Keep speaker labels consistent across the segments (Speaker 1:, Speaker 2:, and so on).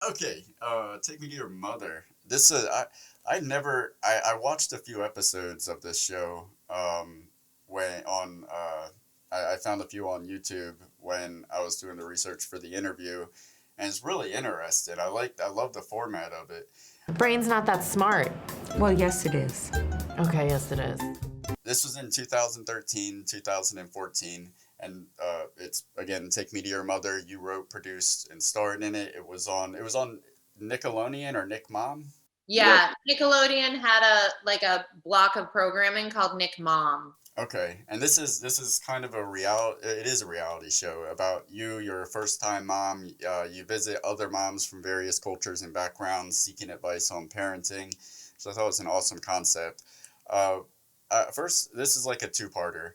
Speaker 1: Okay, take me to your mother. This is I never I watched a few episodes of this show when on I found a few on YouTube when I was doing the research for the interview, and it's really interesting. I love the format of it.
Speaker 2: Brain's not that smart.
Speaker 3: Well, yes, it is.
Speaker 2: Okay, yes, it is.
Speaker 1: This was in 2013, 2014, and it's again Take Me to Your Mother. You wrote, produced, and starred in it. It was on Nickelodeon or Nick Mom.
Speaker 4: Yeah, Nickelodeon had a block of programming called Nick Mom.
Speaker 1: Okay, and this is kind of a reality. It is a reality show about you. You're a first time mom. You visit other moms from various cultures and backgrounds, seeking advice on parenting. So I thought it was an awesome concept. Uh, First, this is like a two-parter.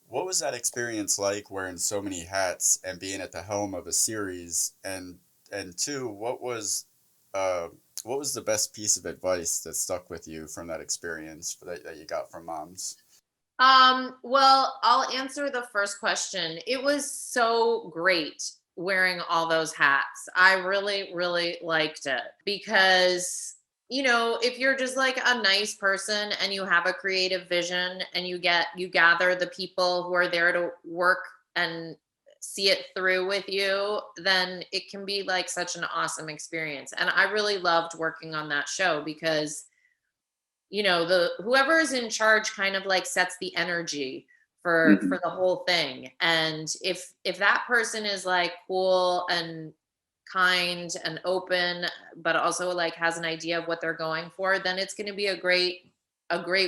Speaker 1: What was that experience like, wearing so many hats and being at the helm of a series? And two, uh, what was the best piece of advice that stuck with you from that experience that you got from moms?
Speaker 4: Well, I'll answer the first question. It was so great wearing all those hats. I really, really liked it because, if you're just like a nice person and you have a creative vision and you gather the people who are there to work and see it through with you, then it can be like such an awesome experience. And I really loved working on that show because the whoever is in charge kind of like sets the energy for the whole thing. And if that person is like cool and kind and open, but also like has an idea of what they're going for, then it's going to be a great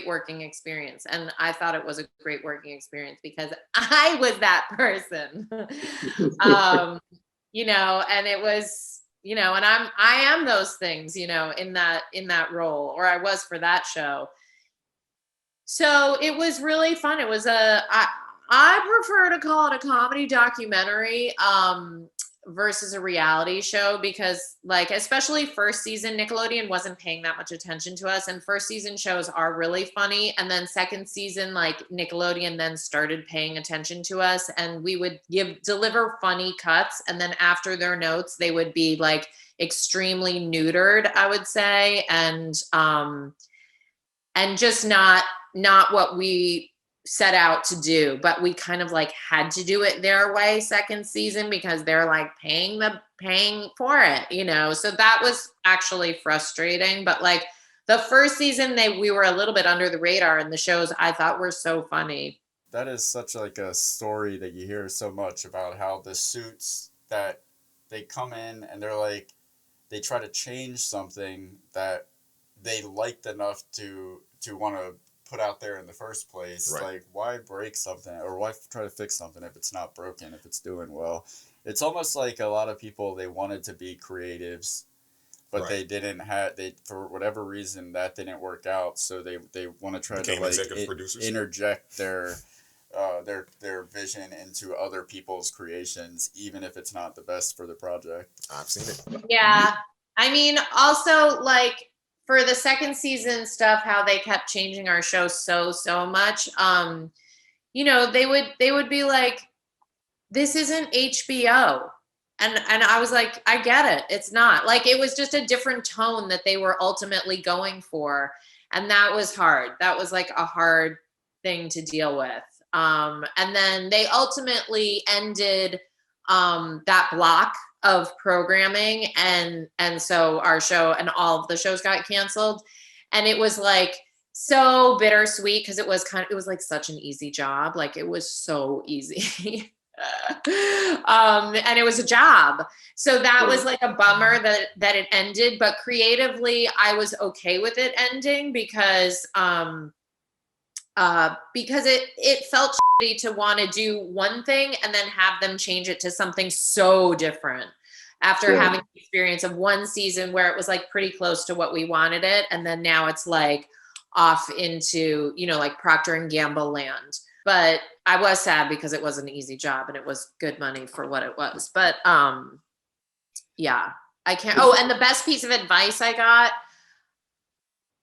Speaker 4: working experience. And I thought it was a great working experience because I was that person. um and it was, and I am those things, in that role, or I was for that show. So it was really fun. It was I prefer to call it a comedy documentary versus a reality show because, like, especially first season, Nickelodeon wasn't paying that much attention to us, and first season shows are really funny, and then second season, like, Nickelodeon then started paying attention to us, and we would deliver funny cuts, and then after their notes they would be like extremely neutered, I would say, and just not what we set out to do, but we kind of like had to do it their way second season because they're like paying for it. So that was actually frustrating, but like the first season we were a little bit under the radar, and the shows I thought were so funny.
Speaker 1: That is such like a story that you hear so much about how the suits that they come in and they're like they try to change something that they liked enough to want to put out there in the first place.
Speaker 5: Right.
Speaker 1: Like, why break something or why try to fix something if it's not broken, if it's doing well? It's almost like a lot of people, they wanted to be creatives, but
Speaker 5: Right.
Speaker 1: they didn't have they for whatever reason that didn't work out. So they want to try to
Speaker 5: Became
Speaker 1: like
Speaker 5: executive producers.
Speaker 1: interject their vision into other people's creations, even if it's not the best for the project.
Speaker 5: I've seen it.
Speaker 4: Yeah. I mean, also, like, for the second season stuff, how they kept changing our show so much. They would be like, this isn't HBO. And I was like, I get it. It's not. Like, it was just a different tone that they were ultimately going for. And that was hard. That was like a hard thing to deal with. And then they ultimately ended that block of programming, and so our show and all of the shows got canceled, and it was like so bittersweet because it was like such an easy job, like it was so easy. And it was a job, so that was like a bummer that it ended, but creatively I was okay with it ending because it felt shitty to want to do one thing and then have them change it to something so different after having the experience of one season where it was like pretty close to what we wanted it, and then now it's like off into like Procter and Gamble land. But I was sad because it was an easy job and it was good money for what it was. But yeah, I can't. Oh, and the best piece of advice I got,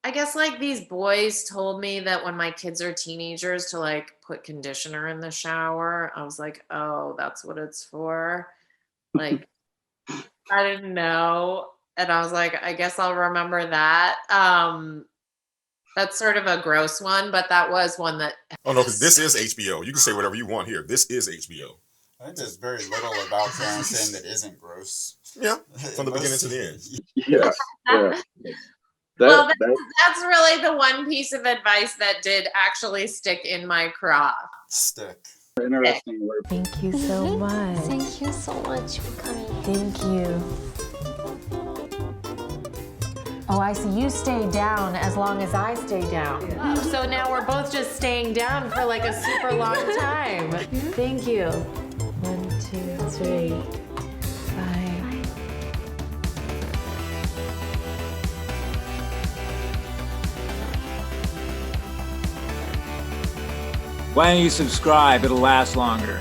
Speaker 4: I guess, like, these boys told me that when my kids are teenagers to like put conditioner in the shower. I was like, oh, that's what it's for. Like, I didn't know. And I was like, I guess I'll remember that. That's sort of a gross one, but that was one that.
Speaker 3: Oh no, because this is HBO. You can say whatever you want here. This is HBO.
Speaker 1: I think there's very little about parenting that isn't gross.
Speaker 3: Yeah, from the beginning to the end.
Speaker 5: Yeah, yeah.
Speaker 4: Well, that's really the one piece of advice that did actually stick in my craw.
Speaker 1: Stick.
Speaker 5: Interesting word.
Speaker 2: Thank you so much.
Speaker 6: Thank you so much for coming.
Speaker 2: Thank you. Oh, I see. You stay down as long as I stay down. Oh, so now we're both just staying down for like a super long time. Thank you. 1, 2, 3. Bye.
Speaker 7: Why don't you subscribe? It'll last longer.